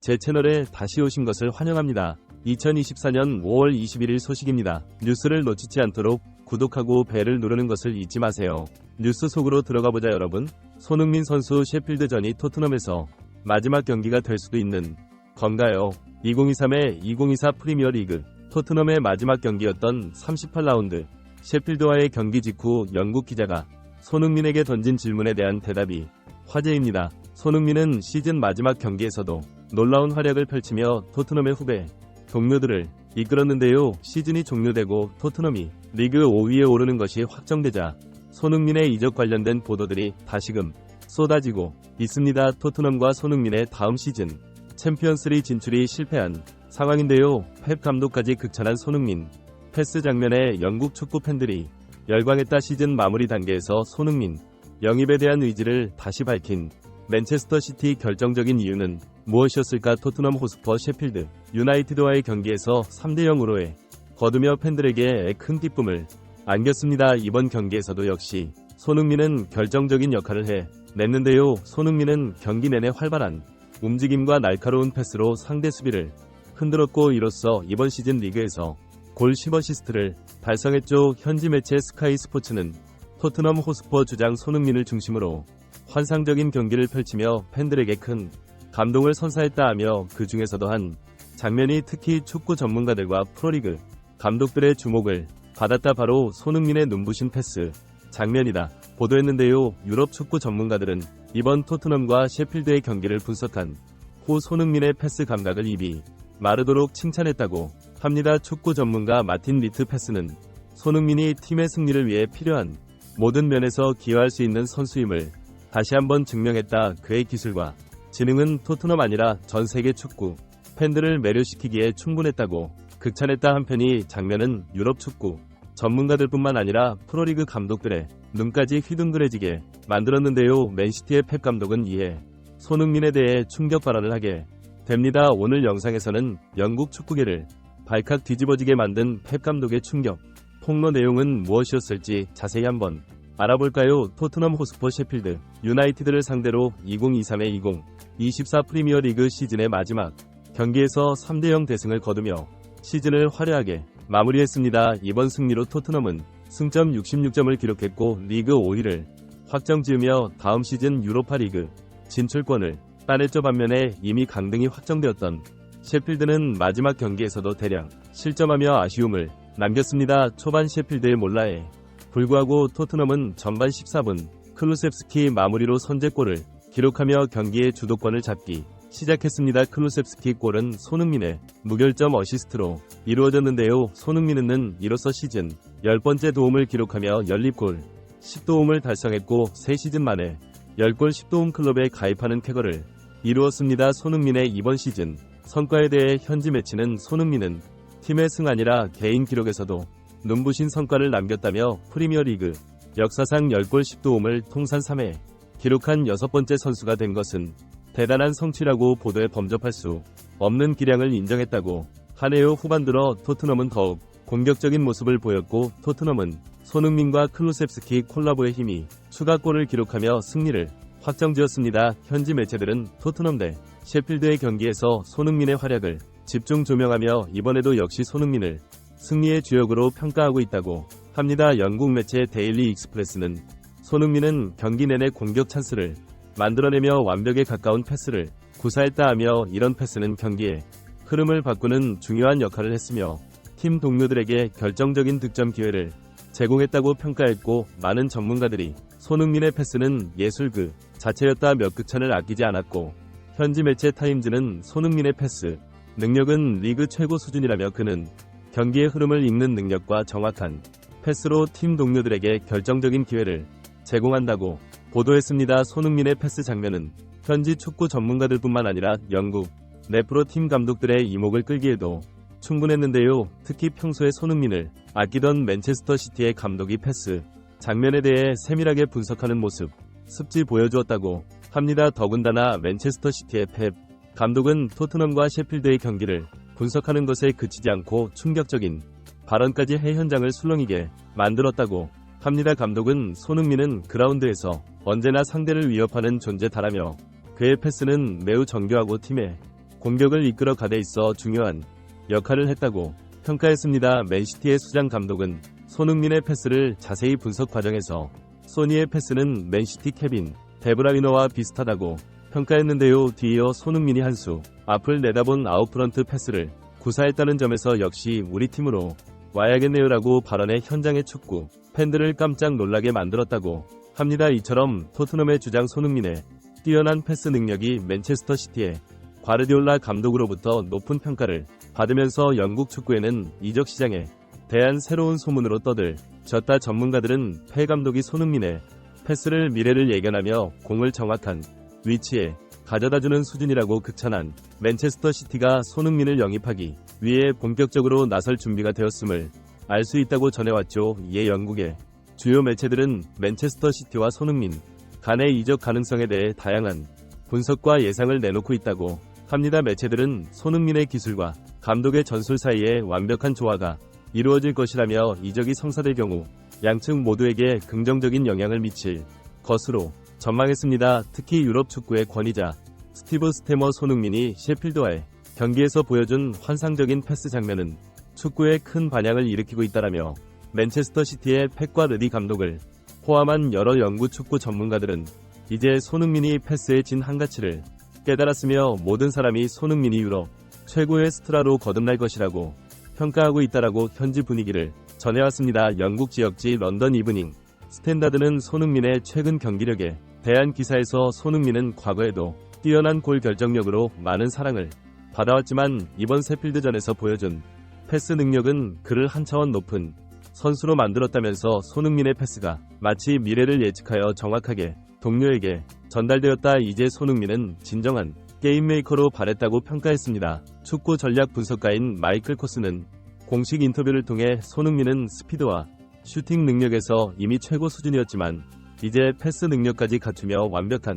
제 채널에 다시 오신 것을 환영합니다. 2024년 5월 21일 소식입니다. 뉴스를 놓치지 않도록 구독하고 벨을 누르는 것을 잊지 마세요. 뉴스 속으로 들어가보자 여러분. 손흥민 선수 셰필드전이 토트넘에서 마지막 경기가 될 수도 있는 건가요? 2023-2024 프리미어리그 토트넘의 마지막 경기였던 38라운드 셰필드와의 경기 직후 영국 기자가 손흥민에게 던진 질문에 대한 대답이 화제입니다. 손흥민은 시즌 마지막 경기에서도 놀라운 활약을 펼치며 토트넘의 후배 동료들을 이끌었는데요. 시즌이 종료되고 토트넘이 리그 5위에 오르는 것이 확정되자 손흥민의 이적 관련된 보도들이 다시금 쏟아지고 있습니다. 토트넘과 손흥민의 다음 시즌 챔피언스리그 진출이 실패한 상황인데요. 펩 감독까지 극찬한 손흥민 패스 장면에 영국 축구 팬들이 열광했다. 시즌 마무리 단계에서 손흥민 영입에 대한 의지를 다시 밝힌 맨체스터시티 결정적인 이유는 무엇이었을까? 토트넘 호스퍼 셰필드 유나이티드와의 경기에서 3대0으로의 거두며 팬들에게 큰 기쁨을 안겼습니다. 이번 경기에서도 역시 손흥민은 결정적인 역할을 해냈는데요. 손흥민은 경기 내내 활발한 움직임과 날카로운 패스로 상대 수비를 흔들었고 이로써 이번 시즌 리그에서 골 10어시스트를 달성했죠. 현지 매체 스카이 스포츠는 토트넘 호스퍼 주장 손흥민을 중심으로 환상적인 경기를 펼치며 팬들에게 큰 감동을 선사했다 하며 그 중에서도 한 장면이 특히 축구 전문가들과 프로리그 감독들의 주목을 받았다. 바로 손흥민의 눈부신 패스 장면이다 보도했는데요. 유럽 축구 전문가들은 이번 토트넘과 셰필드의 경기를 분석한 후 손흥민의 패스 감각을 입이 마르도록 칭찬했다고 합니다. 축구 전문가 마틴 리트 패스는 손흥민이 팀의 승리를 위해 필요한 모든 면에서 기여할 수 있는 선수임을 다시 한번 증명했다. 그의 기술과 지능은 토트넘 아니라 전 세계 축구 팬들을 매료시키기에 충분했다고 극찬했다. 한편이 장면은 유럽 축구 전문가들뿐만 아니라 프로리그 감독들의 눈까지 휘둥그레지게 만들었는데요. 맨시티의 펩 감독은 이에 손흥민에 대해 충격 발언을 하게 됩니다. 오늘 영상에서는 영국 축구계를 발칵 뒤집어지게 만든 펩 감독의 충격 폭로 내용은 무엇이었을지 자세히 한번 알아볼까요? 토트넘 호스퍼 셰필드 유나이티드를 상대로 2023-2024 프리미어리그 시즌의 마지막 경기에서 3대0 대승을 거두며 시즌을 화려하게 마무리했습니다. 이번 승리로 토트넘은 승점 66점을 기록했고 리그 5위를 확정지으며 다음 시즌 유로파리그 진출권을 따냈죠. 반면에 이미 강등이 확정되었던 셰필드는 마지막 경기에서도 대량 실점하며 아쉬움을 남겼습니다. 초반 셰필드의 몰라에 불구하고 토트넘은 전반 14분 클루셉스키 마무리로 선제골을 기록하며 경기의 주도권을 잡기 시작했습니다. 클루셉스키 골은 손흥민의 무결점 어시스트로 이루어졌는데요. 손흥민은 이로써 시즌 10번째 도움을 기록하며 연립골 10도움을 달성했고 3시즌 만에 10골 10도움 클럽에 가입하는 쾌거를 이루었습니다. 손흥민의 이번 시즌 성과에 대해 현지 매체는 손흥민은 팀의 승 아니라 개인 기록에서도 눈부신 성과를 남겼다며 프리미어리그 역사상 10골 10도움을 통산 3회 기록한 6번째 선수가 된 것은 대단한 성취라고 보도에 범접할 수 없는 기량을 인정했다고 하네요. 후반 들어 토트넘은 더욱 공격적인 모습을 보였고 토트넘은 손흥민과 클루셉스키 콜라보의 힘이 추가골을 기록하며 승리를 확정지었습니다. 현지 매체들은 토트넘 대 셰필드의 경기에서 손흥민의 활약을 집중 조명하며 이번에도 역시 손흥민을 승리의 주역으로 평가하고 있다고 합니다. 영국 매체 데일리 익스프레스는 손흥민은 경기 내내 공격 찬스를 만들어내며 완벽에 가까운 패스를 구사했다 하며 이런 패스는 경기의 흐름을 바꾸는 중요한 역할을 했으며 팀 동료들에게 결정적인 득점 기회를 제공했다고 평가했고 많은 전문가들이 손흥민의 패스는 예술 그 자체였다며 극찬을 아끼지 않았고 현지 매체 타임즈는 손흥민의 패스 능력은 리그 최고 수준이라며 그는 경기의 흐름을 읽는 능력과 정확한 패스로 팀 동료들에게 결정적인 기회를 제공한다고 보도했습니다. 손흥민의 패스 장면은 현지 축구 전문가들뿐만 아니라 영국 내프로 팀 감독들의 이목을 끌기에도 충분했는데요. 특히 평소에 손흥민을 아끼던 맨체스터 시티의 감독이 패스 장면에 대해 세밀하게 분석하는 모습 습지 보여주었다고 합니다. 더군다나 맨체스터 시티의 펩 감독은 토트넘과 셰필드의 경기를 분석하는 것에 그치지 않고 충격적인 발언까지 해 현장을 술렁이게 만들었다고 합니다. 감독은 손흥민은 그라운드에서 언제나 상대를 위협하는 존재다라며 그의 패스는 매우 정교하고 팀의 공격을 이끌어 가돼 있어 중요한 역할을 했다고 평가했습니다. 맨시티의 수장 감독은 손흥민의 패스를 자세히 분석 과정에서 소니의 패스는 맨시티 케빈 데브라이너와 비슷하다고 평가했는데요. 뒤이어 손흥민이 한 수 앞을 내다본 아웃프런트 패스를 구사했다는 점에서 역시 우리 팀으로 와야겠네요라고 발언해 현장의 축구 팬들을 깜짝 놀라게 만들었다고 합니다. 이처럼 토트넘의 주장 손흥민의 뛰어난 패스 능력이 맨체스터 시티의 과르디올라 감독으로부터 높은 평가를 받으면서 영국 축구에는 이적 시장에 대한 새로운 소문으로 떠들졌다. 전문가들은 페 감독이 손흥민의 패스를 미래를 예견하며 공을 정확한 위치에 가져다주는 수준이라고 극찬한 맨체스터 시티가 손흥민을 영입하기 위해 본격적으로 나설 준비가 되었음을 알 수 있다고 전해왔죠. 이에 영국의 주요 매체들은 맨체스터 시티와 손흥민 간의 이적 가능성에 대해 다양한 분석과 예상을 내놓고 있다고 합니다. 매체들은 손흥민의 기술과 감독의 전술 사이에 완벽한 조화가 이루어질 것이라며 이적이 성사될 경우 양측 모두에게 긍정적인 영향을 미칠 것으로 전망했습니다. 특히 유럽 축구의 권위자 스티브 스태머 손흥민이 셰필드와의 경기에서 보여준 환상적인 패스 장면은 축구에 큰 반향을 일으키고 있다라며 맨체스터 시티의 펩과 르디 감독을 포함한 여러 영구 축구 전문가들은 이제 손흥민이 패스의 진 한가치를 깨달았으며 모든 사람이 손흥민이 유럽 최고의 스타로 거듭날 것이라고 평가하고 있다라고 현지 분위기를 전해왔습니다. 영국 지역지 런던 이브닝 스탠다드는 손흥민의 최근 경기력에 대한 기사에서 손흥민은 과거에도 뛰어난 골 결정력으로 많은 사랑을 받아왔지만 이번 세필드전에서 보여준 패스 능력은 그를 한 차원 높은 선수로 만들었다면서 손흥민의 패스가 마치 미래를 예측하여 정확하게 동료에게 전달되었다. 이제 손흥민은 진정한 게임메이커로 발했다고 평가했습니다. 축구 전략 분석가인 마이클 코스는 공식 인터뷰를 통해 손흥민은 스피드와 슈팅 능력에서 이미 최고 수준이었지만 이제 패스 능력까지 갖추며 완벽한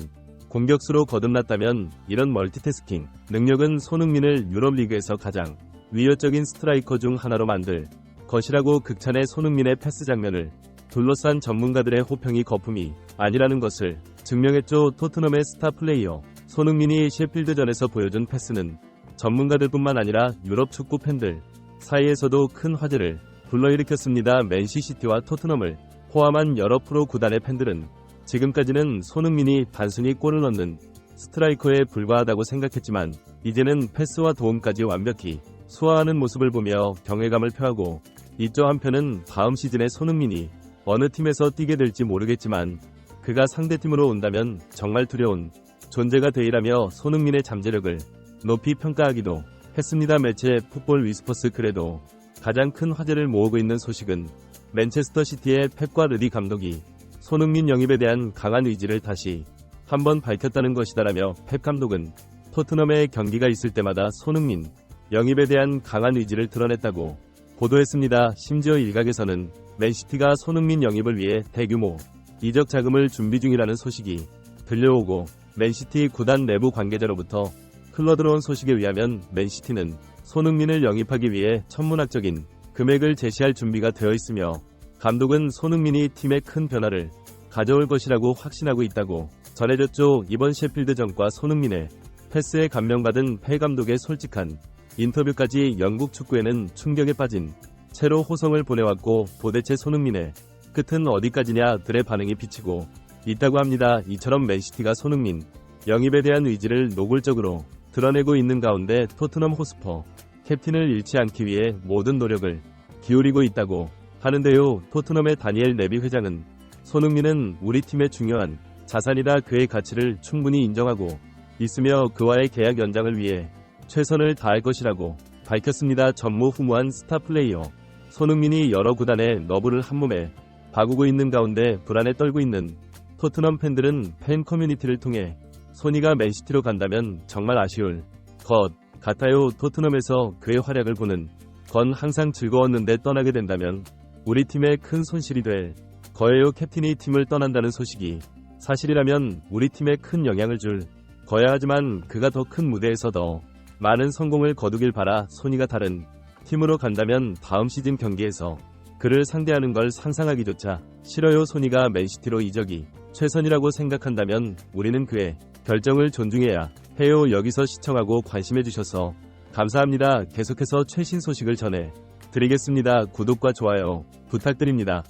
공격수로 거듭났다면 이런 멀티태스킹 능력은 손흥민을 유럽리그에서 가장 위협적인 스트라이커 중 하나로 만들 것이라고 극찬해 손흥민의 패스 장면을 둘러싼 전문가들의 호평이 거품이 아니라는 것을 증명했죠. 토트넘의 스타 플레이어 손흥민이 셰필드전에서 보여준 패스는 전문가들뿐만 아니라 유럽 축구 팬들 사이에서도 큰 화제를 불러일으켰습니다. 맨시시티와 토트넘을 포함한 여러 프로 구단의 팬들은 지금까지는 손흥민이 단순히 골을 넣는 스트라이커에 불과하다고 생각했지만 이제는 패스와 도움까지 완벽히 소화하는 모습을 보며 경외감을 표하고 있죠. 한편은 다음 시즌에 손흥민이 어느 팀에서 뛰게 될지 모르겠지만 그가 상대팀으로 온다면 정말 두려운 존재가 되리라며 손흥민의 잠재력을 높이 평가하기도 했습니다. 매체 풋볼 위스퍼스 그래도 가장 큰 화제를 모으고 있는 소식은 맨체스터 시티의 펩과 르디 감독이 손흥민 영입에 대한 강한 의지를 다시 한번 밝혔다는 것이다라며 펩 감독은 토트넘의 경기가 있을 때마다 손흥민 영입에 대한 강한 의지를 드러냈다고 보도했습니다. 심지어 일각에서는 맨시티가 손흥민 영입을 위해 대규모 이적 자금을 준비 중이라는 소식이 들려오고 맨시티 구단 내부 관계자로부터 흘러들어온 소식에 의하면 맨시티는 손흥민을 영입하기 위해 천문학적인 금액을 제시할 준비가 되어 있으며 감독은 손흥민이 팀에 큰 변화를 가져올 것이라고 확신하고 있다고 전해졌죠. 이번 셰필드전과 손흥민의 패스에 감명받은 페 감독의 솔직한 인터뷰까지 영국 축구에는 충격에 빠진 채로 호성을 보내왔고 도대체 손흥민의 끝은 어디까지냐 들의 반응이 비치고 있다고 합니다. 이처럼 맨시티가 손흥민 영입에 대한 의지를 노골적으로 드러내고 있는 가운데 토트넘 호스퍼 캡틴을 잃지 않기 위해 모든 노력을 기울이고 있다고 하는데요. 토트넘의 다니엘 네비 회장은 손흥민은 우리 팀의 중요한 자산이라 그의 가치를 충분히 인정하고 있으며 그와의 계약 연장을 위해 최선을 다할 것이라고 밝혔습니다. 전무후무한 스타 플레이어 손흥민이 여러 구단의 너브를 한몸에 바구고 있는 가운데 불안에 떨고 있는 토트넘 팬들은 팬 커뮤니티를 통해 소니가 맨시티로 간다면 정말 아쉬울 것 같아요. 토트넘에서 그의 활약을 보는 건 항상 즐거웠는데 떠나게 된다면 우리 팀에 큰 손실이 될 거예요. 캡틴이 팀을 떠난다는 소식이 사실이라면 우리 팀에 큰 영향을 줄 거야. 하지만 그가 더 큰 무대에서 더 많은 성공을 거두길 바라. 소니가 다른 팀으로 간다면 다음 시즌 경기에서 그를 상대하는 걸 상상하기조차 싫어요. 소니가 맨시티로 이적이 최선이라고 생각한다면 우리는 그의 결정을 존중해야 해요. 여기서 시청하고 관심해주셔서 감사합니다. 계속해서 최신 소식을 전해 드리겠습니다. 구독과 좋아요 부탁드립니다.